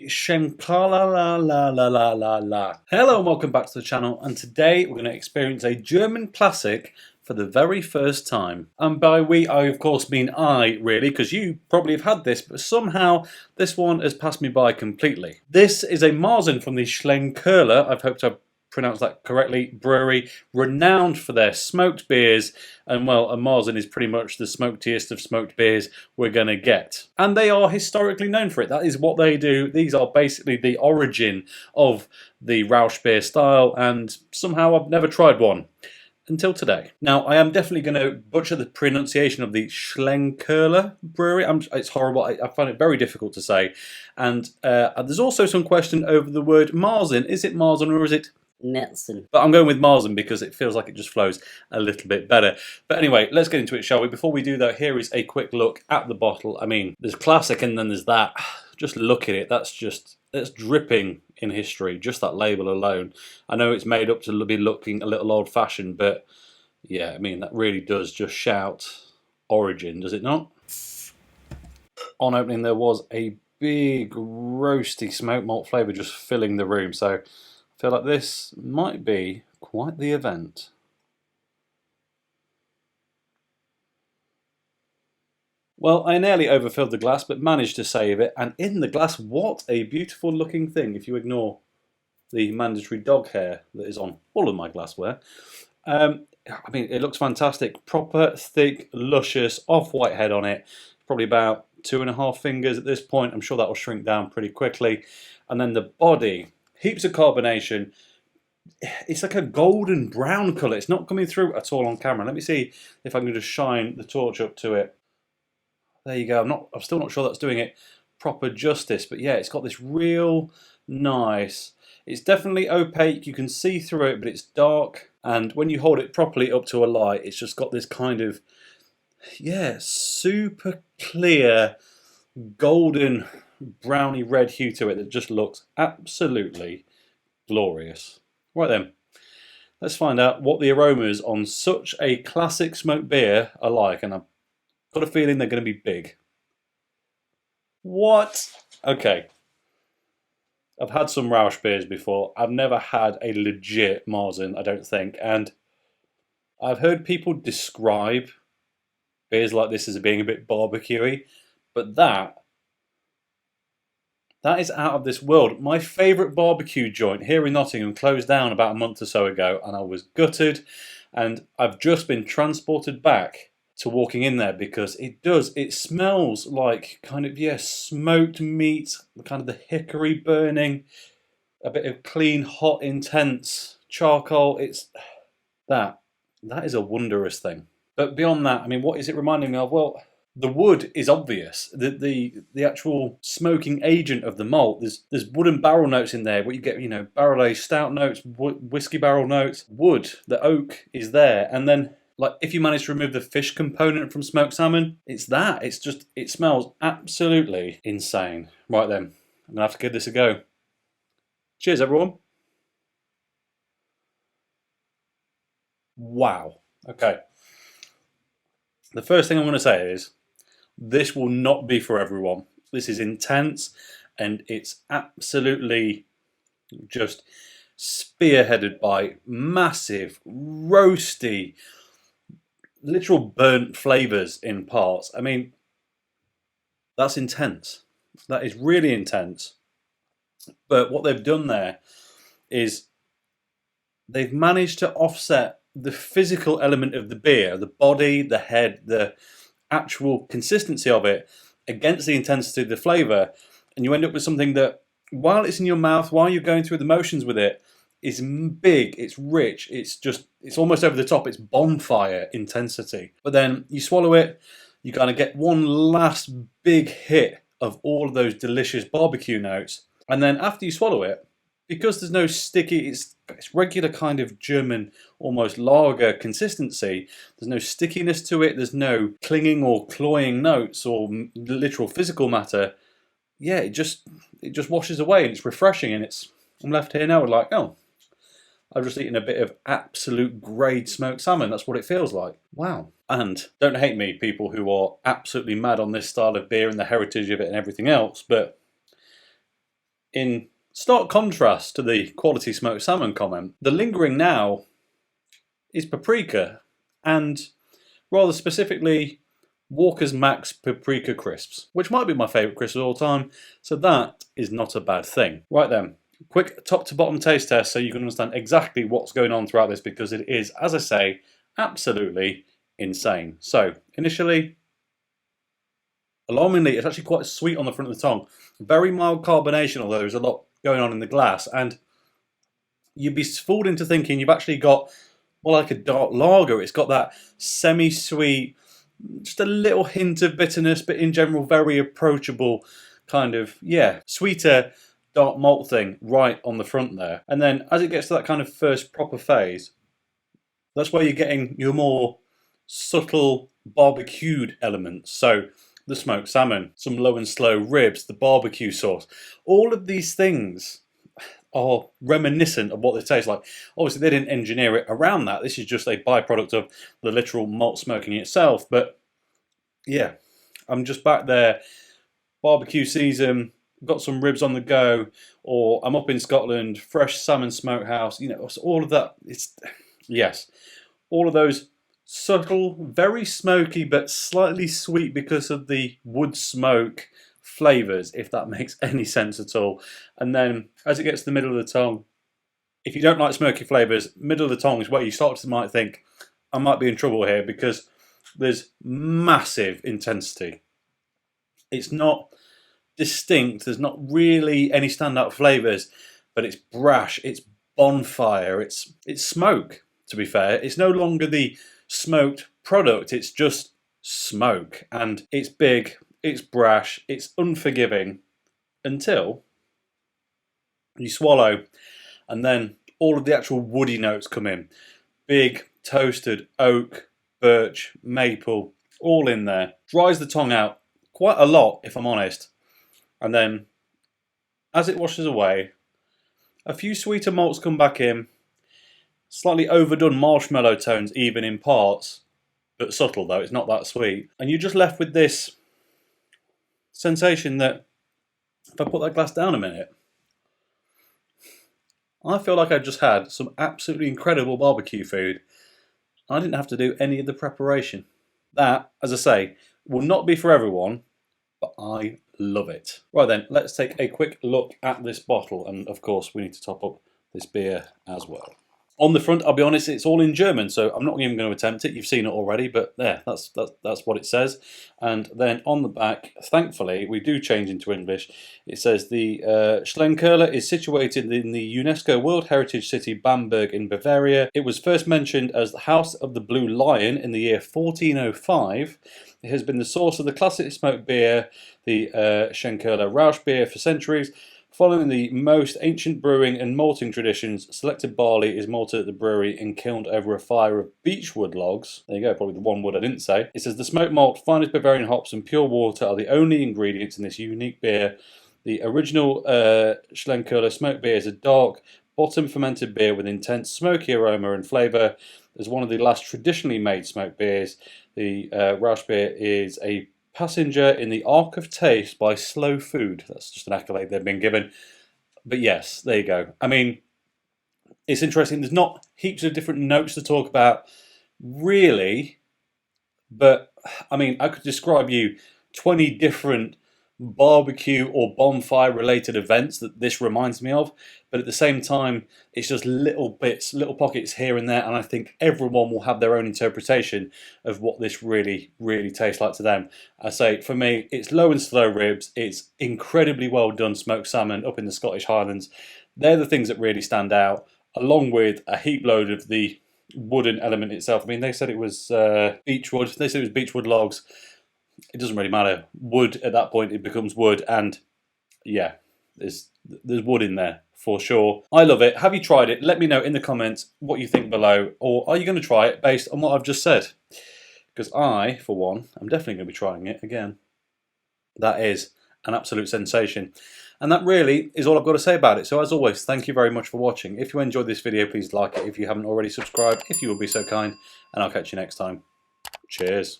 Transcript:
Schlenkerla la la la la la la. Hello and welcome back to the channel, and today we're going to experience a German classic for the very first time. And by we, I of course mean I, really, because you probably have had this, but somehow this one has passed me by completely. This is a Marzen from the Schlenkerla, I've hoped I've pronounced that correctly, brewery, renowned for their smoked beers, and well, a Marzen is pretty much the smokiest of smoked beers we're going to get. And they are historically known for it. That is what they do. These are basically the origin of the Rauchbier style, and somehow I've never tried one until today. Now, I am definitely going to butcher the pronunciation of the Schlenkerla brewery. It's horrible. I find it very difficult to say. And there's also some question over the word Marzen. Is it Marzen or is it Marzen? But I'm going with Marzen because it feels like it just flows a little bit better. But anyway, let's get into it, shall we? Before we do though, here is a quick look at the bottle. I mean, there's classic and then there's that. Just look at it. That's dripping in history, just that label alone. I know it's made up to be looking a little old-fashioned, but yeah, I mean, that really does just shout origin, does it not? On opening, there was a big roasty smoke malt flavour just filling the room, so I feel like this might be quite the event. Well, I nearly overfilled the glass, but managed to save it. And in the glass, what a beautiful looking thing, if you ignore the mandatory dog hair that is on all of my glassware. I mean, it looks fantastic. Proper, thick, luscious, off-white head on it. Probably about 2.5 fingers at this point. I'm sure that will shrink down pretty quickly. And then the body, heaps of carbonation. It's like a golden brown colour. It's not coming through at all on camera. Let me see if I can just shine the torch up to it. There you go. I'm still not sure that's doing it proper justice, but yeah, it's got this real nice. It's definitely opaque. You can see through it, but it's dark. And when you hold it properly up to a light, it's just got this kind of, yeah, super clear golden browny red hue to it that just looks absolutely glorious. Right then, let's find out what the aromas on such a classic smoked beer are like, and I've got a feeling they're going to be big. What? Okay. I've had some Rauch beers before. I've never had a legit Marzen, I don't think. And I've heard people describe beers like this as being a bit barbecuey, but that is out of this world. My favourite barbecue joint here in Nottingham closed down about a month or so ago, and I was gutted. And I've just been transported back to walking in there because it smells like kind of, yeah, smoked meat, kind of the hickory burning, a bit of clean, hot, intense charcoal. It's that is a wondrous thing. But beyond that, I mean, what is it reminding me of? Well, the wood is obvious. The actual smoking agent of the malt. There's wooden barrel notes in there. What you get, you know, barrel aged stout notes, whiskey barrel notes, wood. The oak is there, and then, like, if you manage to remove the fish component from smoked salmon, it's that. It's just, it smells absolutely insane. Right then, I'm gonna have to give this a go. Cheers, everyone. Wow. Okay. The first thing I'm going to say is, this will not be for everyone. This is intense, and it's absolutely just spearheaded by massive, roasty, literal burnt flavours in parts. I mean, that's intense. That is really intense. But what they've done there is they've managed to offset the physical element of the beer, the body, the head, the actual consistency of it against the intensity of the flavour, and you end up with something that, while it's in your mouth, while you're going through the motions with it, is big, it's rich, it's almost over the top, it's bonfire intensity. But then you swallow it, you kind of get one last big hit of all of those delicious barbecue notes, and then after you swallow it, because there's no sticky, it's regular kind of German, almost lager consistency, there's no stickiness to it, there's no clinging or cloying notes or literal physical matter. Yeah, it just washes away, and it's refreshing, and I'm left here now with like, oh, I've just eaten a bit of absolute grade smoked salmon. That's what it feels like. Wow. And don't hate me, people who are absolutely mad on this style of beer and the heritage of it and everything else, but in stark contrast to the quality smoked salmon comment, the lingering now is paprika, and rather specifically Walker's Max Paprika Crisps, which might be my favourite crisp of all time, so that is not a bad thing. Right then, quick top to bottom taste test so you can understand exactly what's going on throughout this, because it is, as I say, absolutely insane. So, initially, alarmingly, it's actually quite sweet on the front of the tongue. Very mild carbonation, although there's a lot going on in the glass, and you'd be fooled into thinking you've actually got more like a dark lager. It's got that semi-sweet, just a little hint of bitterness, but in general very approachable kind of, yeah, sweeter dark malt thing right on the front there. And then as it gets to that kind of first proper phase, that's where you're getting your more subtle barbecued elements. So the smoked salmon, some low and slow ribs, the barbecue sauce, all of these things are reminiscent of what they taste like. Obviously, they didn't engineer it around that. This is just a byproduct of the literal malt smoking itself. But yeah, I'm just back there, barbecue season, got some ribs on the go, or I'm up in Scotland, fresh salmon smokehouse. You know, all of that. It's yes, all of those subtle, very smoky, but slightly sweet because of the wood smoke flavours, if that makes any sense at all. And then as it gets to the middle of the tongue, if you don't like smoky flavours, middle of the tongue is where you might think, I might be in trouble here, because there's massive intensity. It's not distinct, there's not really any standout flavours, but it's brash, it's bonfire, it's smoke, to be fair. It's no longer the smoked product, it's just smoke, and it's big, it's brash, it's unforgiving until you swallow, and then all of the actual woody notes come in. Big, toasted oak, birch, maple, all in there. Dries the tongue out quite a lot, if I'm honest. And then, as it washes away, a few sweeter malts come back in, slightly overdone marshmallow tones even in parts, but subtle though, it's not that sweet. And you're just left with this sensation that, if I put that glass down a minute, I feel like I've just had some absolutely incredible barbecue food. I didn't have to do any of the preparation. That, as I say, will not be for everyone, but I love it. Right then, let's take a quick look at this bottle, and of course we need to top up this beer as well. On the front, I'll be honest, it's all in German, so I'm not even going to attempt it. You've seen it already, but there, that's what it says. And then on the back, thankfully, we do change into English. It says the Schlenkerla is situated in the UNESCO World Heritage City Bamberg in Bavaria. It was first mentioned as the House of the Blue Lion in the year 1405. It has been the source of the classic smoked beer, the Schlenkerla Rauchbier, for centuries. Following the most ancient brewing and malting traditions, selected barley is malted at the brewery and kilned over a fire of beechwood logs. There you go, probably the one wood I didn't say. It says the smoked malt, finest Bavarian hops and pure water are the only ingredients in this unique beer. The original Schlenkerla smoked beer is a dark, bottom fermented beer with intense smoky aroma and flavour. As one of the last traditionally made smoked beers, the Rauchbier is a passenger in the Ark of Taste by Slow Food. That's just an accolade they've been given. But yes, there you go. I mean, it's interesting. There's not heaps of different notes to talk about, really. But, I mean, I could describe you 20 different barbecue or bonfire related events that this reminds me of, but at the same time it's just little bits, little pockets here and there, and I think everyone will have their own interpretation of what this really tastes like to them. I say, for me, it's low and slow ribs, it's incredibly well done smoked salmon up in the Scottish Highlands. They're the things that really stand out, along with a heap load of the wooden element itself. I mean, they said it was beechwood, they said it was beechwood logs. It doesn't really matter. Wood, at that point, it becomes wood, and yeah, there's wood in there for sure. I love it. Have you tried it? Let me know in the comments what you think below, or are you going to try it based on what I've just said? Because I, for one, am definitely going to be trying it again. That is an absolute sensation. And that really is all I've got to say about it. So as always, thank you very much for watching. If you enjoyed this video, please like it. If you haven't already subscribed, if you would be so kind, and I'll catch you next time. Cheers.